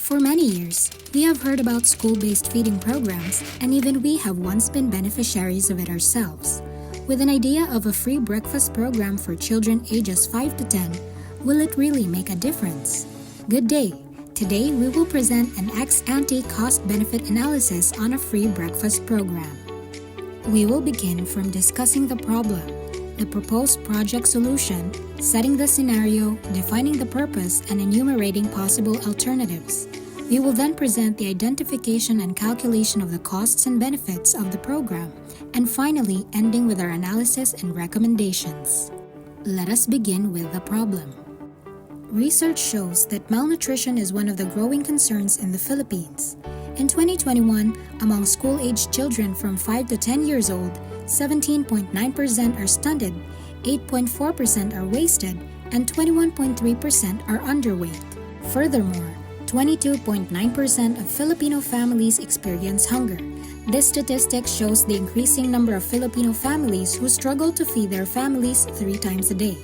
For many years, we have heard about school-based feeding programs, and even we have once been beneficiaries of it ourselves. With an idea of a free breakfast program for children ages 5 to 10, will it really make a difference? Good day! Today, we will present an ex-ante cost-benefit analysis on a free breakfast program. We will begin from discussing the problem, the proposed project solution, setting the scenario, defining the purpose, and enumerating possible alternatives. We will then present the identification and calculation of the costs and benefits of the program, and finally ending with our analysis and recommendations. Let us begin with the problem. Research shows that malnutrition is one of the growing concerns in the Philippines. In 2021, among school-aged children from 5 to 10 years old, 17.9% are stunted, 8.4% are wasted, and 21.3% are underweight. Furthermore, 22.9% of Filipino families experience hunger. This statistic shows the increasing number of Filipino families who struggle to feed their families 3 times a day.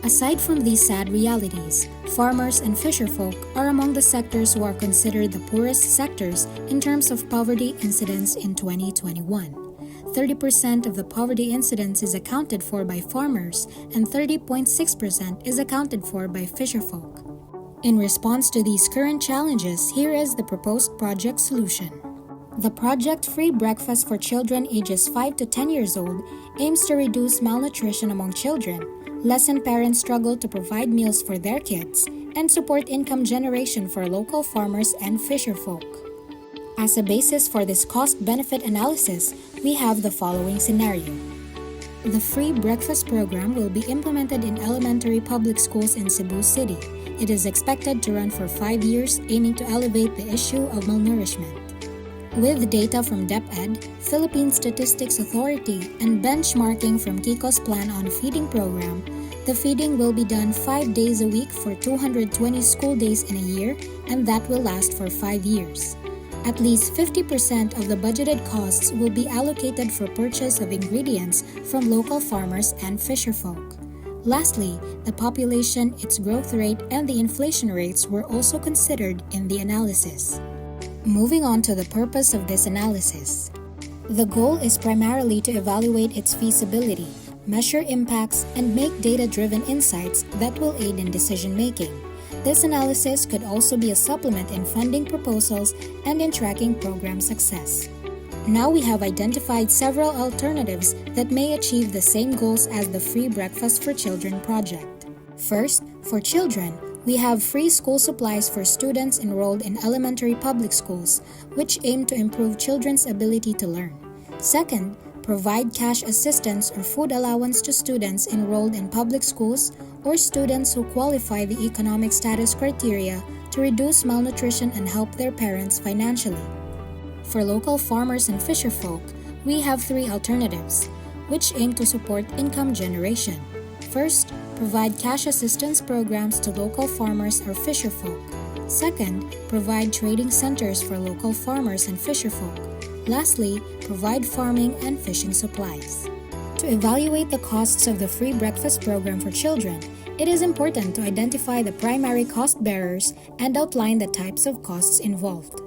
Aside from these sad realities, farmers and fisherfolk are among the sectors who are considered the poorest sectors in terms of poverty incidence in 2021. 30% of the poverty incidence is accounted for by farmers and 30.6% is accounted for by fisherfolk. In response to these current challenges, here is the proposed project solution. The project Free Breakfast for Children ages 5 to 10 years old aims to reduce malnutrition among children, lessen parents' struggle to provide meals for their kids, and support income generation for local farmers and fisherfolk. As a basis for this cost-benefit analysis, we have the following scenario. The free breakfast program will be implemented in elementary public schools in Cebu City. It is expected to run for 5 years, aiming to elevate the issue of malnourishment. With data from DepEd, Philippine Statistics Authority, and benchmarking from Kiko's plan on a feeding program, the feeding will be done 5 days a week for 220 school days in a year, and that will last for 5 years. At least 50% of the budgeted costs will be allocated for purchase of ingredients from local farmers and fisherfolk. Lastly, the population, its growth rate, and the inflation rates were also considered in the analysis. Moving on to the purpose of this analysis. The goal is primarily to evaluate its feasibility, measure impacts, and make data-driven insights that will aid in decision-making. This analysis could also be a supplement in funding proposals and in tracking program success. Now we have identified several alternatives that may achieve the same goals as the Free Breakfast for Children project. First, for children, we have free school supplies for students enrolled in elementary public schools, which aim to improve children's ability to learn. Second, provide cash assistance or food allowance to students enrolled in public schools or students who qualify the economic status criteria to reduce malnutrition and help their parents financially. For local farmers and fisherfolk, we have 3 alternatives, which aim to support income generation. First, provide cash assistance programs to local farmers or fisherfolk. Second, provide trading centers for local farmers and fisherfolk. Lastly, provide farming and fishing supplies. To evaluate the costs of the free breakfast program for children, it is important to identify the primary cost bearers and outline the types of costs involved.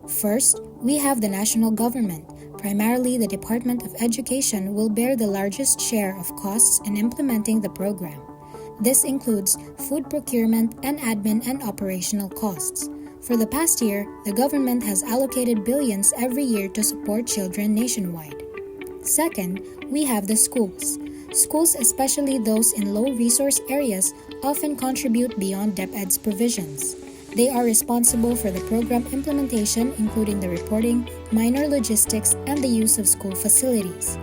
First, we have the national government. Primarily, the Department of Education will bear the largest share of costs in implementing the program. This includes food procurement and admin and operational costs. For the past year, the government has allocated billions every year to support children nationwide. Second, we have the schools. Schools, especially those in low-resource areas, often contribute beyond DepEd's provisions. They are responsible for the program implementation, including the reporting, minor logistics, and the use of school facilities.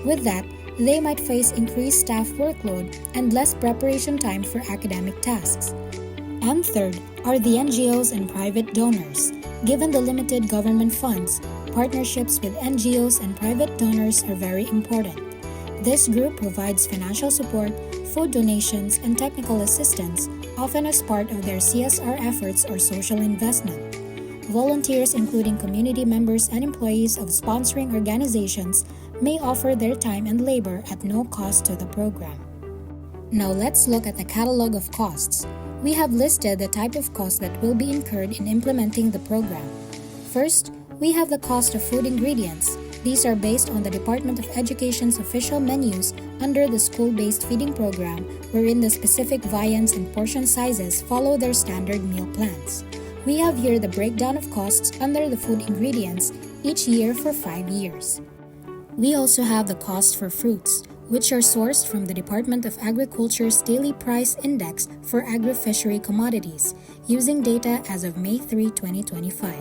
With that, they might face increased staff workload and less preparation time for academic tasks. And third are the NGOs and private donors. Given the limited government funds, partnerships with NGOs and private donors are very important. This group provides financial support, food donations, and technical assistance, often as part of their CSR efforts or social investment. Volunteers, including community members and employees of sponsoring organizations, may offer their time and labor at no cost to the program. Now let's look at the catalog of costs. We have listed the type of cost that will be incurred in implementing the program. First, we have the cost of food ingredients. These are based on the Department of Education's official menus under the school-based feeding program, wherein the specific viands and portion sizes follow their standard meal plans. We have here the breakdown of costs under the food ingredients each year for 5 years. We also have the cost for fruits, which are sourced from the Department of Agriculture's Daily Price Index for agri-fishery commodities, using data as of May 3, 2025.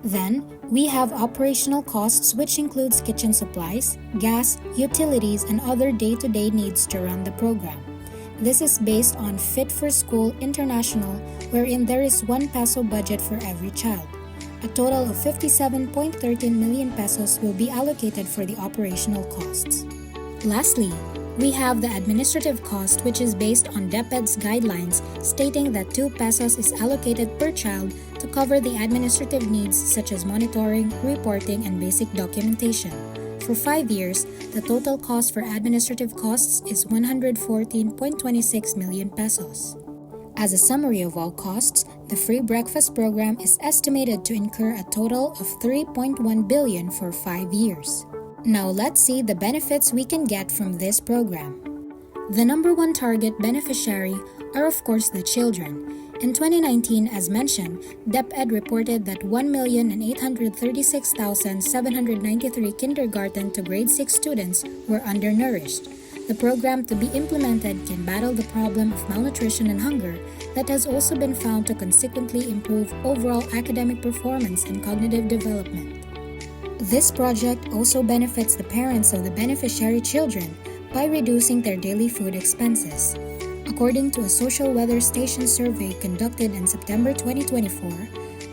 Then, we have operational costs, which includes kitchen supplies, gas, utilities, and other day-to-day needs to run the program. This is based on Fit for School International, wherein there is 1 peso budget for every child. A total of 57.13 million pesos will be allocated for the operational costs. Lastly, we have the administrative cost, which is based on DepEd's guidelines stating that 2 pesos is allocated per child to cover the administrative needs such as monitoring, reporting, and basic documentation. For 5 years, the total cost for administrative costs is 114.26 million pesos. As a summary of all costs, the free breakfast program is estimated to incur a total of 3.1 billion for 5 years. Now let's see the benefits we can get from this program. The number one target beneficiary are of course the children. In 2019, as mentioned, DepEd reported that 1,836,793 kindergarten to grade 6 students were undernourished. The program to be implemented can battle the problem of malnutrition and hunger that has also been found to consequently improve overall academic performance and cognitive development. This project also benefits the parents of the beneficiary children by reducing their daily food expenses. According to a social weather station survey conducted in September 2024,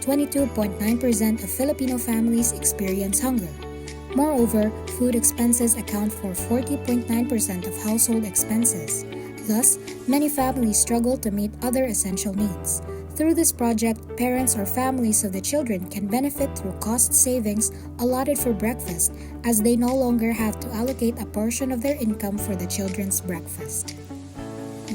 22.9% of Filipino families experience hunger. Moreover, food expenses account for 40.9% of household expenses. Thus, many families struggle to meet other essential needs. Through this project, parents or families of the children can benefit through cost savings allotted for breakfast, as they no longer have to allocate a portion of their income for the children's breakfast.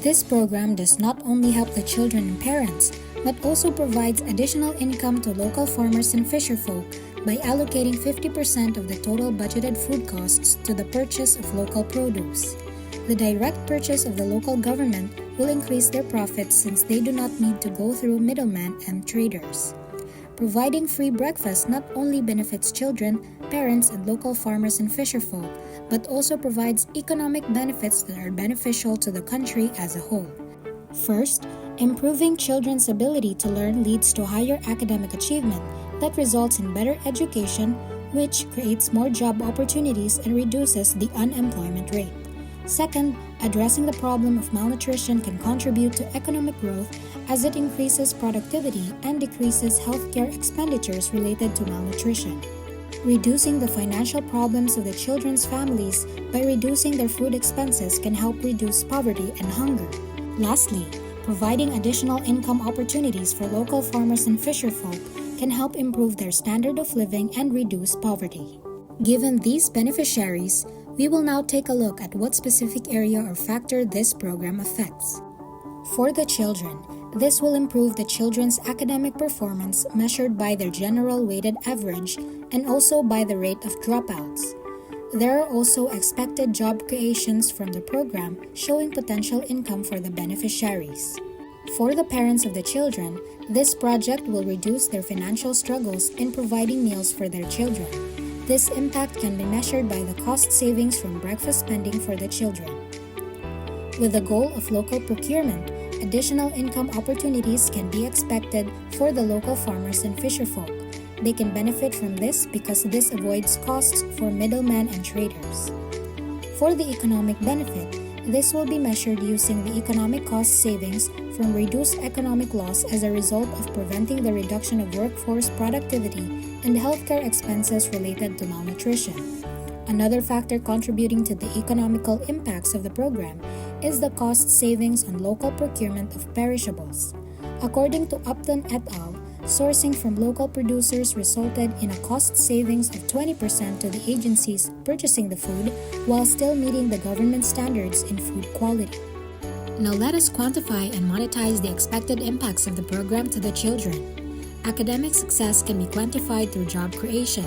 This program does not only help the children and parents, but also provides additional income to local farmers and fisherfolk by allocating 50% of the total budgeted food costs to the purchase of local produce. The direct purchase of the local government will increase their profits since they do not need to go through middlemen and traders. Providing free breakfast not only benefits children, parents, and local farmers and fisherfolk, but also provides economic benefits that are beneficial to the country as a whole. First, improving children's ability to learn leads to higher academic achievement that results in better education, which creates more job opportunities and reduces the unemployment rate. Second, addressing the problem of malnutrition can contribute to economic growth as it increases productivity and decreases healthcare expenditures related to malnutrition. Reducing the financial problems of the children's families by reducing their food expenses can help reduce poverty and hunger. Lastly, providing additional income opportunities for local farmers and fisherfolk can help improve their standard of living and reduce poverty. Given these beneficiaries, we will now take a look at what specific area or factor this program affects. For the children, this will improve the children's academic performance measured by their general weighted average and also by the rate of dropouts. There are also expected job creations from the program showing potential income for the beneficiaries. For the parents of the children, this project will reduce their financial struggles in providing meals for their children. This impact can be measured by the cost savings from breakfast spending for the children. With the goal of local procurement, additional income opportunities can be expected for the local farmers and fisherfolk. They can benefit from this because this avoids costs for middlemen and traders. For the economic benefit, this will be measured using the economic cost savings from reduced economic loss as a result of preventing the reduction of workforce productivity and healthcare expenses related to malnutrition. Another factor contributing to the economical impacts of the program is the cost savings on local procurement of perishables. According to Upton et al., sourcing from local producers resulted in a cost savings of 20% to the agencies purchasing the food while still meeting the government standards in food quality. Now let us quantify and monetize the expected impacts of the program to the children. Academic success can be quantified through job creation.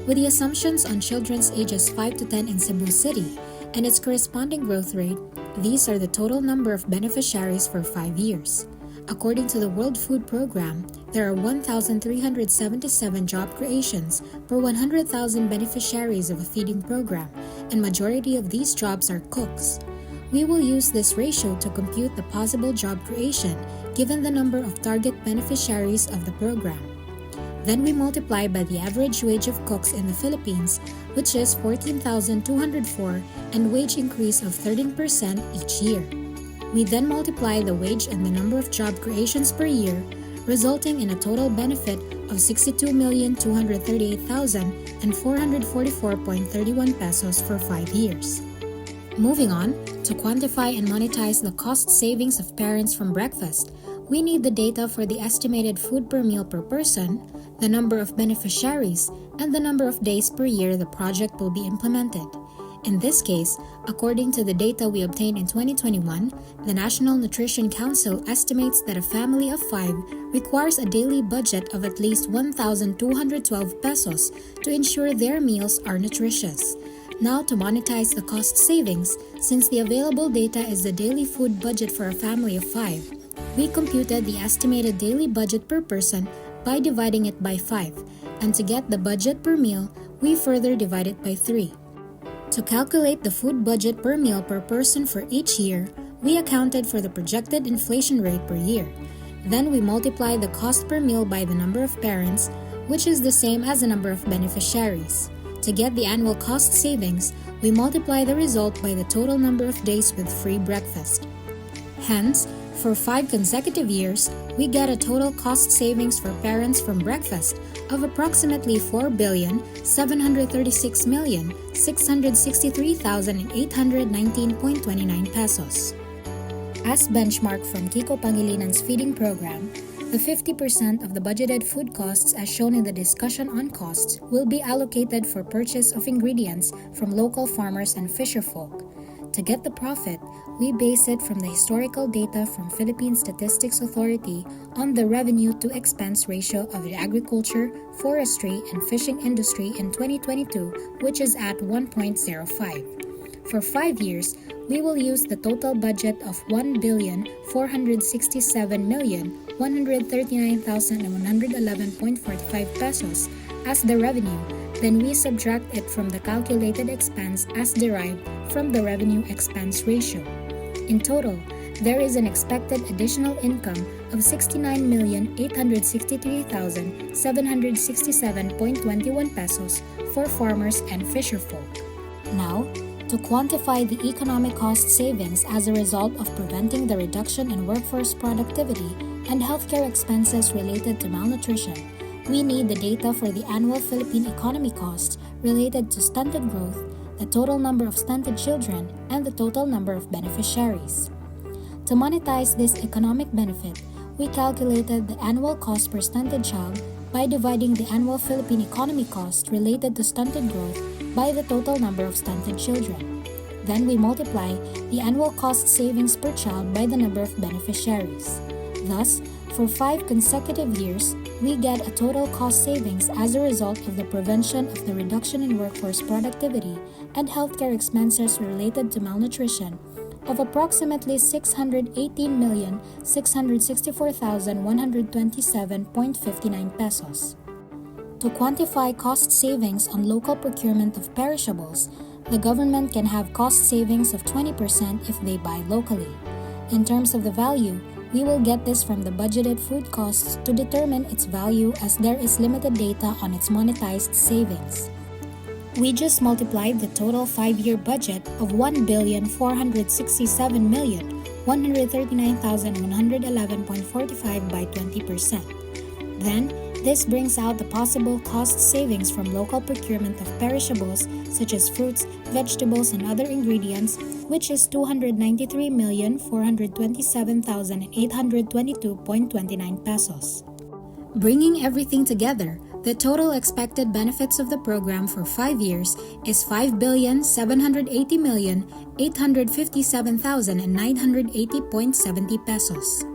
With the assumptions on children's ages 5 to 10 in Cebu City and its corresponding growth rate, these are the total number of beneficiaries for 5 years. According to the World Food Program, there are 1,377 job creations per 100,000 beneficiaries of a feeding program, and majority of these jobs are cooks. We will use this ratio to compute the possible job creation given the number of target beneficiaries of the program. Then we multiply by the average wage of cooks in the Philippines, which is 14,204, and wage increase of 13% each year. We then multiply the wage and the number of job creations per year, resulting in a total benefit of 62,238,444.31 pesos for 5 years. Moving on, to quantify and monetize the cost savings of parents from breakfast, we need the data for the estimated food per meal per person, the number of beneficiaries, and the number of days per year the project will be implemented. In this case, according to the data we obtained in 2021, the National Nutrition Council estimates that a family of 5 requires a daily budget of at least 1,212 pesos to ensure their meals are nutritious. Now to monetize the cost savings, since the available data is the daily food budget for a family of 5, we computed the estimated daily budget per person by dividing it by 5, and to get the budget per meal, we further divide it by 3. To calculate the food budget per meal per person for each year, we accounted for the projected inflation rate per year. Then we multiply the cost per meal by the number of parents, which is the same as the number of beneficiaries. To get the annual cost savings, we multiply the result by the total number of days with free breakfast. Hence, for 5 consecutive years, we get a total cost savings for parents from breakfast of approximately 4,736,663,819.29 pesos. As benchmarked from Kiko Pangilinan's feeding program, the 50% of the budgeted food costs as shown in the discussion on costs will be allocated for purchase of ingredients from local farmers and fisherfolk. To get the profit, we base it from the historical data from Philippine Statistics Authority on the revenue to expense ratio of the agriculture, forestry, and fishing industry in 2022, which is at 1.05. For 5 years, we will use the total budget of 1,467,139,111.45 pesos as the revenue. Then we subtract it from the calculated expense as derived from the revenue expense ratio. In total, there is an expected additional income of 69,863,767.21 pesos for farmers and fisherfolk. Now, to quantify the economic cost savings as a result of preventing the reduction in workforce productivity and healthcare expenses related to malnutrition, we need the data for the annual Philippine economy costs related to stunted growth, the total number of stunted children, and the total number of beneficiaries. To monetize this economic benefit, we calculated the annual cost per stunted child by dividing the annual Philippine economy cost related to stunted growth by the total number of stunted children. Then we multiply the annual cost savings per child by the number of beneficiaries. Thus, for 5 consecutive years, we get a total cost savings as a result of the prevention of the reduction in workforce productivity and healthcare expenses related to malnutrition of approximately 618,664,127.59 pesos. To quantify cost savings on local procurement of perishables, the government can have cost savings of 20% if they buy locally. In terms of the value, we will get this from the budgeted food costs to determine its value as there is limited data on its monetized savings. We just multiplied the total 5-year budget of 1,467,139,111.45 by 20%. Then, this brings out the possible cost savings from local procurement of perishables such as fruits, vegetables, and other ingredients, which is 293,427,822.29 pesos. Bringing everything together, The total expected benefits of the program for 5 years is 5,780,857,980.70 pesos.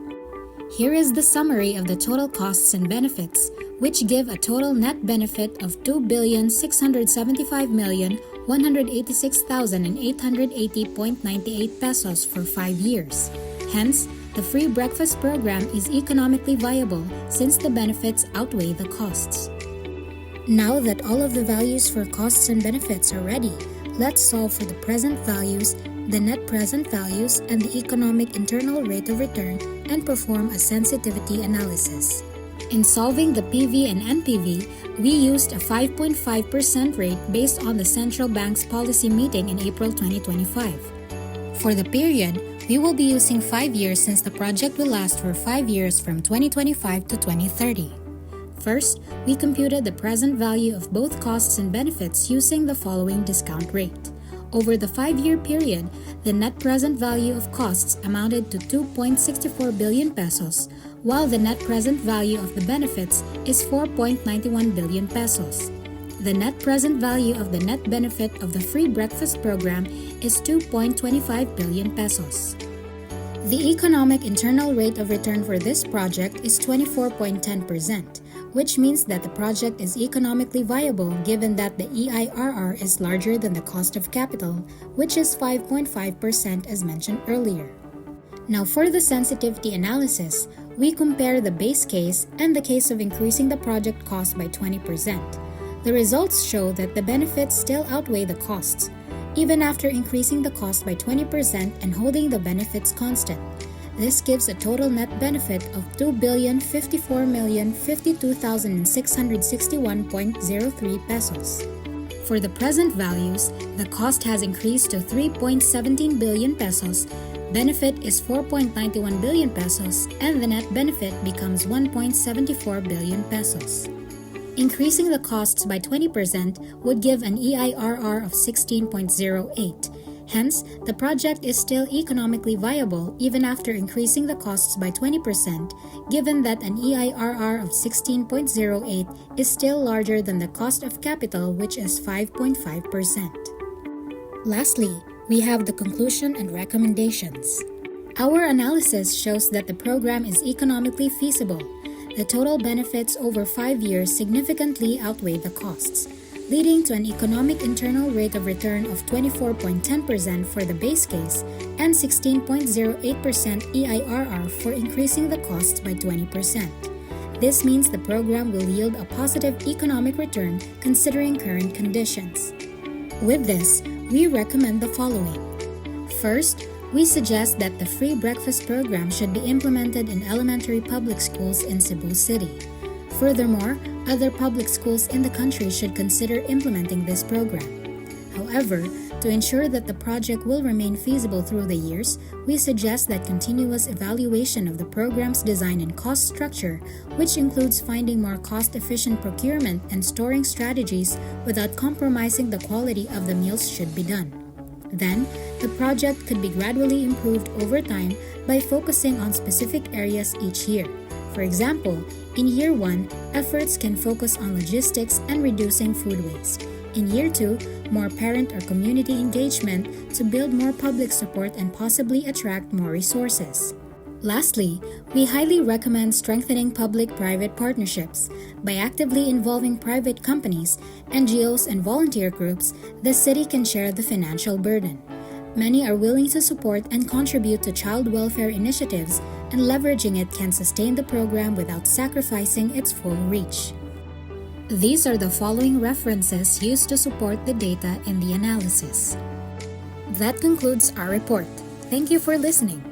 Here is the summary of the total costs and benefits, which give a total net benefit of 2,675,186,880.98 pesos for 5 years. Hence, the free breakfast program is economically viable since the benefits outweigh the costs. Now that all of the values for costs and benefits are ready, let's solve for the present values, the net present values, and the economic internal rate of return and perform a sensitivity analysis. In solving the PV and NPV, we used a 5.5% rate based on the central bank's policy meeting in April 2025. For the period, we will be using 5 years since the project will last for 5 years from 2025 to 2030. First, we computed the present value of both costs and benefits using the following discount rate. Over the 5-year period, the net present value of costs amounted to 2.64 billion pesos, while the net present value of the benefits is 4.91 billion pesos. The net present value of the net benefit of the free breakfast program is 2.25 billion pesos. The economic internal rate of return for this project is 24.10%, which means that the project is economically viable given that the EIRR is larger than the cost of capital, which is 5.5% as mentioned earlier. Now for the sensitivity analysis, we compare the base case and the case of increasing the project cost by 20%. The results show that the benefits still outweigh the costs, even after increasing the cost by 20% and holding the benefits constant. This gives a total net benefit of 2,054,052,661.03 pesos. For the present values, the cost has increased to 3.17 billion pesos, benefit is 4.91 billion pesos, and the net benefit becomes 1.74 billion pesos. Increasing the costs by 20% would give an EIRR of 16.08. Hence, the project is still economically viable even after increasing the costs by 20%, given that an EIRR of 16.08 is still larger than the cost of capital, which is 5.5%. Lastly, we have the conclusion and recommendations. Our analysis shows that the program is economically feasible. The total benefits over 5 years significantly outweigh the costs, leading to an economic internal rate of return of 24.10% for the base case and 16.08% EIRR for increasing the costs by 20%. This means the program will yield a positive economic return considering current conditions. With this, we recommend the following. First, we suggest that the free breakfast program should be implemented in elementary public schools in Cebu City. Furthermore, other public schools in the country should consider implementing this program. However, to ensure that the project will remain feasible through the years, we suggest that continuous evaluation of the program's design and cost structure, which includes finding more cost-efficient procurement and storing strategies without compromising the quality of the meals, should be done. Then, the project could be gradually improved over time by focusing on specific areas each year. For example, in Year 1, efforts can focus on logistics and reducing food waste. In Year 2, more parent or community engagement to build more public support and possibly attract more resources. Lastly, we highly recommend strengthening public-private partnerships. By actively involving private companies, NGOs, and volunteer groups, the city can share the financial burden. Many are willing to support and contribute to child welfare initiatives, and leveraging it can sustain the program without sacrificing its full reach. These are the following references used to support the data in the analysis. That concludes our report. Thank you for listening.